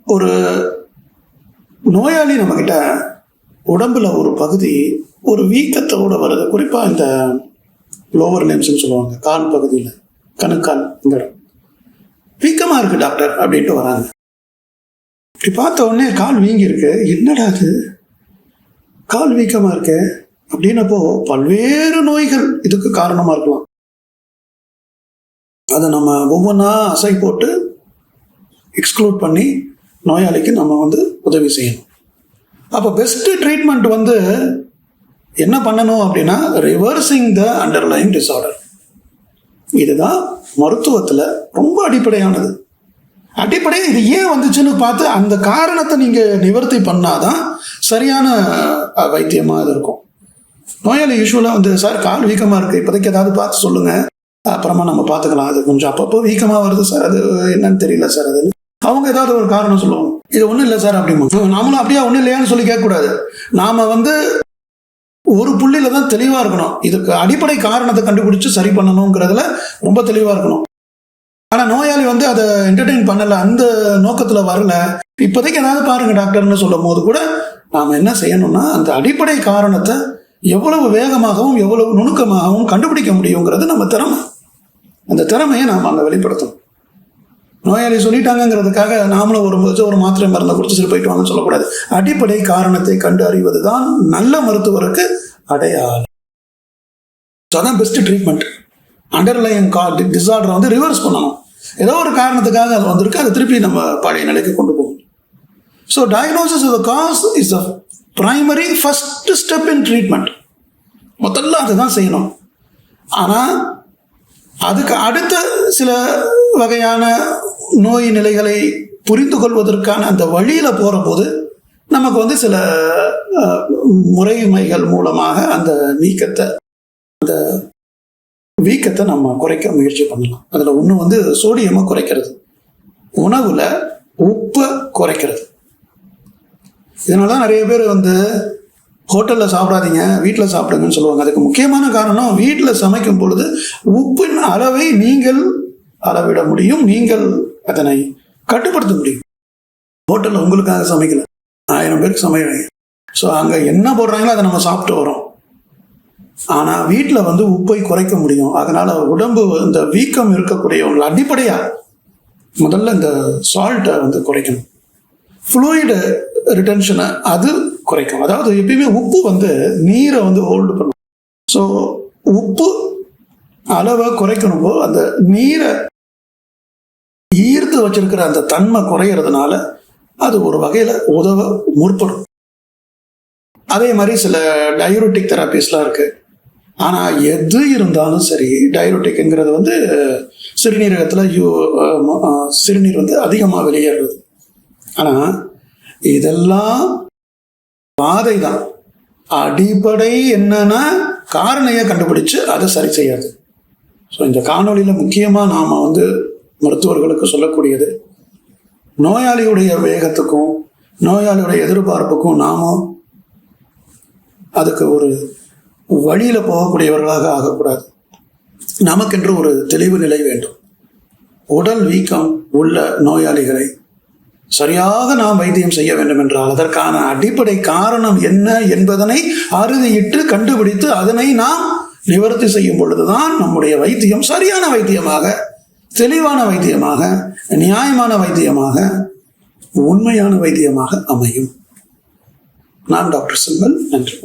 ஒரு நோயாளி நம்மக்கிட்ட உடம்புல ஒரு பகுதி ஒரு வீக்கத்தோடு வருது. குறிப்பாக இந்த லோவர் லிம்ஸ்ன்னு சொல்லுவாங்க, கால் பகுதியில், கணுக்கால் இந்த இடம் வீக்கமாக இருக்குது டாக்டர் அப்படின்ட்டு வராங்க. இப்படி பார்த்த உடனே கால் வீங்கி இருக்கு, என்னடா அது கால் வீக்கமாக இருக்கு அப்படின்னப்போ பல்வேறு நோய்கள் இதுக்கு காரணமாக இருக்கலாம். அதை நம்ம ஒவ்வொன்றா அசை போட்டு எக்ஸ்க்ளூட் பண்ணி நோயாளிக்கு நம்ம உதவி செய்யணும். அப்போ பெஸ்ட் ட்ரீட்மெண்ட் என்ன பண்ணணும் அப்படின்னா ரிவர்சிங் த அண்டர்லைங் டிஸார்டர். இதுதான் மருத்துவத்தில் ரொம்ப அடிப்படையானது. அடிப்படையாக இது ஏன் வந்துச்சுன்னு பார்த்து அந்த காரணத்தை நீங்கள் நிவர்த்தி பண்ணாதான் சரியான வைத்தியமாக அது இருக்கும். நோயாளி யூஸ்வலாக சார் கால் வீக்கமாக இருக்குது, இப்போதைக்கு ஏதாவது பார்த்து சொல்லுங்கள், அப்புறமா நம்ம பார்த்துக்கலாம், அது கொஞ்சம் அப்பப்போ வீக்கமாக வருது சார், அது என்னன்னு தெரியல சார், அதுன்னு அவங்க ஏதாவது ஒரு காரணம் சொல்லுவாங்க. இது ஒன்றும் இல்லை சார் அப்படிமா. நாமளும் அப்படியே ஒன்றும் இல்லையான்னு சொல்லி கேட்கக்கூடாது. நாம் ஒரு புள்ளியில தான் தெளிவாக இருக்கணும். இதுக்கு அடிப்படை காரணத்தை கண்டுபிடிச்சு சரி பண்ணணுங்கிறதுல ரொம்ப தெளிவாக இருக்கணும். ஆனால் நோயாளி அதை என்டர்டெயின் பண்ணலை, அந்த நோக்கத்தில் வரல, இப்போதைக்கு ஏதாவது பாருங்க டாக்டர்னு சொல்லும் போது கூட நாம் என்ன செய்யணும்னா அந்த அடிப்படை காரணத்தை எவ்வளவு வேகமாகவும் எவ்வளவு நுணுக்கமாகவும் கண்டுபிடிக்க முடியுங்கிறது நம்ம திறமை. அந்த திறமையை நாம் அங்கே வெளிப்படுத்தணும். நோயாளி சொல்லிட்டாங்கிறதுக்காக நாமளும் ஒரு மாத்திரை மருந்தை கொடுத்து சரி போயிட்டு வாங்கன்னு சொல்லக்கூடாது. அடிப்படை காரணத்தை கண்டு அறிவது தான் நல்ல மருத்துவருக்கு அடையாளம். அதான் பெஸ்ட் ட்ரீட்மெண்ட். அண்டர்லைங் டிஸார்டரை ரிவர்ஸ் பண்ணணும். ஏதோ ஒரு காரணத்துக்காக அது வந்திருக்கு, அதை திருப்பி நம்ம பழைய நிலைக்கு கொண்டு போகணும். So diagnosis of the cause is a primary first step in treatment. முதல்ல அதுதான் செய்யணும். ஆனால் அதுக்கு அடுத்த சில வகையான நோய் நிலைகளை புரிந்து கொள்வதற்கான அந்த வழியில் போகிற போது நமக்கு சில முறைமைகள் மூலமாக அந்த அந்த வீக்கத்தை நம்ம குறைக்க முயற்சி பண்ணலாம். அதில் ஒன்று சோடியமை குறைக்கிறது, உணவில் உப்பை குறைக்கிறது. இதனால தான் நிறைய பேர் ஹோட்டலில் சாப்பிடாதீங்க, வீட்டில் சாப்பிடுங்கன்னு சொல்லுவாங்க. அதுக்கு முக்கியமான காரணம், வீட்டில் சமைக்கும் பொழுது உப்பின் அளவை நீங்கள் அளவிட முடியும், நீங்கள் அதனை கட்டுப்படுத்த முடியும். ஹோட்டலில் உங்களுக்காக சமைக்கல, 1000 பேருக்கு சமைக்கிறீங்க. ஸோ அங்கே என்ன போடுறாங்களோ அதை நம்ம சாப்பிட்டு வரோம். ஆனால் வீட்டில் உப்பை குறைக்க முடியும். அதனால் உடம்பு இந்த வீக்கம் இருக்கக்கூடியவங்களை அடிப்படையாக முதல்ல இந்த சால்ட்டை குறைக்கணும். ஃப்ளூயிடு ரிட்டென்ஷனை அது குறைக்கும். அதாவது எப்பயுமே உப்பு நீரை ஹோல்டு பண்ணும். ஸோ உப்பு அளவை குறைக்கணும். அந்த நீரை ஈர்த்து வச்சிருக்கிற அந்த தன்மை குறையிறதுனால அது ஒரு வகையில் உதவ முற்படும். அதே மாதிரி சில டயூரிட்டிக் தெராபிஸ்லாம் இருக்கு. ஆனால் எது இருந்தாலும் சரி, டயூரிட்டிக்ங்கிறது சிறுநீரகத்தில் சிறுநீர் அதிகமாக வெளியேறுறது. ஆனால் இதெல்லாம் பாதை தான். அடிப்படை என்னன்னா காரணையை கண்டுபிடிச்சு அதை சரி செய்யாது. ஸோ இந்த காணொலியில் முக்கியமாக நாம் மருத்துவர்களுக்கு சொல்லக்கூடியது, நோயாளியுடைய வேகத்துக்கும் நோயாளியுடைய எதிர்பார்ப்புக்கும் நாமும் அதுக்கு ஒரு வழியில் போகக்கூடியவர்களாக ஆகக்கூடாது. நமக்கென்று ஒரு தெளிவு நிலை வேண்டும். உடல் வீக்கம் உள்ள நோயாளிகளை சரியாக நாம் வைத்தியம் செய்ய வேண்டும் என்றால் அதற்கான அடிப்படை காரணம் என்ன என்பதனை அறுதியிட்டு கண்டுபிடித்து அதனை நாம் நிவர்த்தி செய்யும் பொழுதுதான் நம்முடைய வைத்தியம் சரியான வைத்தியமாக, தெளிவான வைத்தியமாக, நியாயமான வைத்தியமாக, உண்மையான வைத்தியமாக அமையும். நான் டாக்டர் செல்வன். நன்றி.